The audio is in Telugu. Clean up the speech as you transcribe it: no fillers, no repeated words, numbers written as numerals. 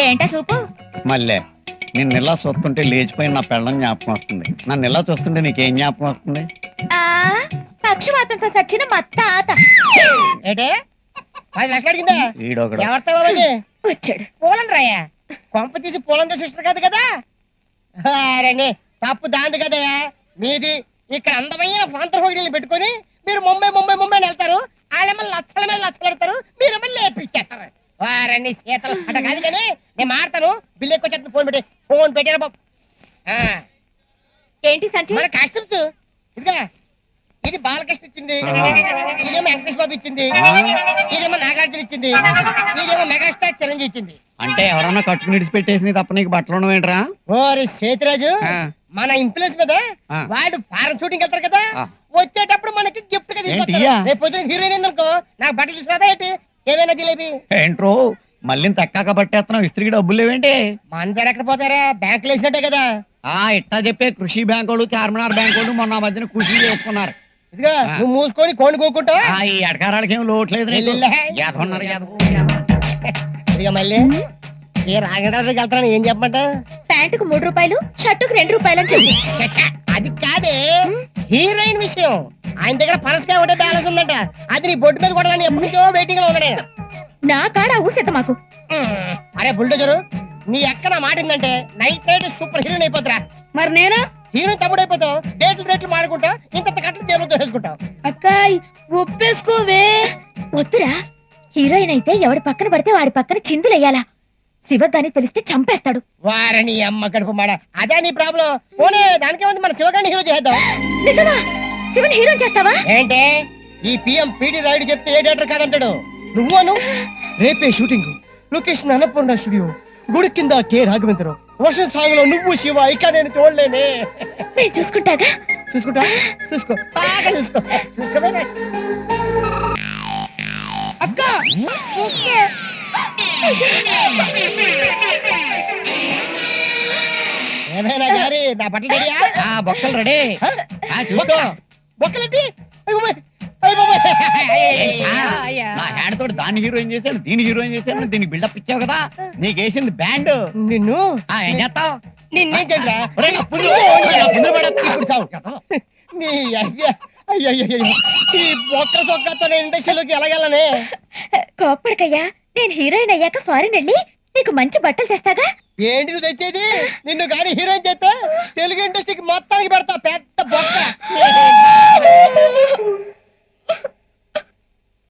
ఏంటా చూపు? మళ్ళీ నేను ఇలా చూస్తుంటే లేచిపోయి నా పెళ్ళం జ్ఞాపకం వస్తుంది. నన్ను ఇలా చూస్తుంటే నీకేం జ్ఞాపకం వస్తుంది? ఆ పక్షవాతంతో సచ్చిన మా తాత. ఏంటే 10 లక్షలు అడిగిందా? ఈడొకడు. ఎవరితో బాబది? వచ్చాడు. పోలండి రాయా, కొంప తీసి పోలంతో సిస్టర్ కాదు కదా? రండి, తప్పు దాంది కదా మీది. ఇక్కడ అందమైన ప్రాంతర హోటల్ని పెట్టుకొని మీరు ముంబై ముంబై ముంబై వెళ్తారు, వాళ్ళేమో లక్షల మీద లక్షలు పెడతారు, మీరు లేపిచ్చేస్తారు. వారండి శీతలు అట కాదు కానీ నేను మాడతాను. బిల్లు ఎక్కువ చెప్తాను. ఫోన్ పెట్టారా బాబు? ఏంటి సంచి? మన కాస్ట్యూమ్స్ ఇదిగా. ఇది బాలకృష్ణ ఇచ్చింది, ఇదేమో వెంకటేష్ బాబు ఇచ్చింది, ఇదేమో నాగార్జున ఇచ్చింది, ఇదేమో మెగాస్టార్ చిరంజీవి ఇచ్చింది. అంటే ఎవరన్నా కట్టుకుని విడిచిపెట్టేసి తప్ప నీకు బట్టలు ఉండవేంట్రా? ఓరి సేతురాజు, మన ఇన్ఫ్లుయెన్స్ మీద వాడు ఫారెన్ షూటింగ్ వెళ్తారు కదా, వచ్చేటప్పుడు మనకి గిఫ్ట్ గా తీసుకొస్తారు. రేపు పొద్దున హీరోయిన్ ఏందనుకో నాకు బట్టలు తీసుకురాదా ఏంటి? ఏమైనా జిలేబీ ఏంట్రో మళ్ళీ తక్కాక పట్టేస్తున్నావు. ఇస్త్రీకి డబ్బులు లేవేంటి? మన దగ్గర ఎక్కడ పోతారా? బ్యాంకులు వేసినట్టే కదా. ఇట్టా చెప్పే కృషి బ్యాంక్ వాళ్ళు, చార్మినార్ బ్యాంక్ వాళ్ళు మొన్న మధ్యన కృషి చేసుకున్నారు. ఇదిగా నువ్వు మూసుకొని కోని కోకుంటావా? ఈ అడకారాలకి ఏం లోట్లేదు. ఇక మళ్ళీ రాగడానికి వెళ్తాను. ఏం చెప్పమంట? ప్యాంటుకు 3 రూపాయలు, షర్టుకు 2 రూపాయలు అని చెప్పి. అది కాదే, హీరోయిన్ విషయం. ఆయన దగ్గర పనసకాయ ఒకటే బ్యాలెన్స్ ఉందంట. అది నీ బొడ్డు మీద కొడాలని ఎప్పటి నుంచో వెయిటింగ్ లో ఉన్నాడు. నా కాడ ఊసెత్త మాకు. అరే బుల్డోజరు, నీ ఎక్కడ మాటిందంటే నైట్ నైట్ సూపర్ హీరోయిన్ అయిపోతురా. మరి నేను హీరోయిన్ తమ్ముడు అయిపోతావు. డేట్లు మాడుకుంటా, ఇంత కట్టలు దేవులతో వేసుకుంటావు. అక్కాయ్ ఒప్పేసుకోవే. వద్దురా, హీరోయిన్ అయితే ఎవడి పక్కన పడితే వాడి పక్కన చిందులెయ్యాలా. శివగాని తెలిస్తే చంపేస్తాడు. వారని అమ్మ కడుపు మాడ, అదే నీ ప్రాబ్లం. పోనీ దానికే ఉంది, మన శివగాని హీరో చేద్దాం. నిజమా? శివని హీరో చేస్తావా? ఏంటే ఈ పిఎం పీడి రాయుడు చెప్తే ఏ డేటర్ కాదంటాడు. నువ్వు రేపే షూటింగ్, లొకేషన్ అన్నపూర్ణ స్టూడియో, గుడి కింద కే రాఘవేంద్ర, వర్షం సాగులో నువ్వు శివ. ఇక నేను చూడలేనే. నేను చూసుకుంటాగా. చూసుకుంటా? చూసుకో, బాగా చూసుకో. చూసుకోవే అక్క. ఏమైనా గారి నా బట్టలు రెడీయా? బొక్కలు రెడీ. బొక్కలండి. నా హ్యాండ్ తోటి దాన్ని హీరోయిన్ చేశాను, దీన్ని హీరోయిన్ చేశాను. దీనికి బిల్డప్ ఇచ్చావు కదా, నీకేసింది బ్యాండ్. నిన్ను ఏం చేస్తావు? నిన్నేం చెడ్రా ఇప్పుడు సావు. నీ అయ్యా అయ్యయ్యో, ఈ బొక్క చొక్కతో నేను ఇండస్ట్రీలోకి ఎలాగెళ్ళనే? కోప్పడికయ్యా, నేను హీరోయిన్ అయ్యాక ఫారిన్ వెళ్ళి నీకు మంచి బట్టలు తెస్తాగా. ఏంటి నువ్వు తెచ్చేది? నిన్ను కానీ హీరోయిన్ చేస్తే తెలుగు ఇండస్ట్రీకి మొత్తానికి పెడతా పెద్ద బొక్క.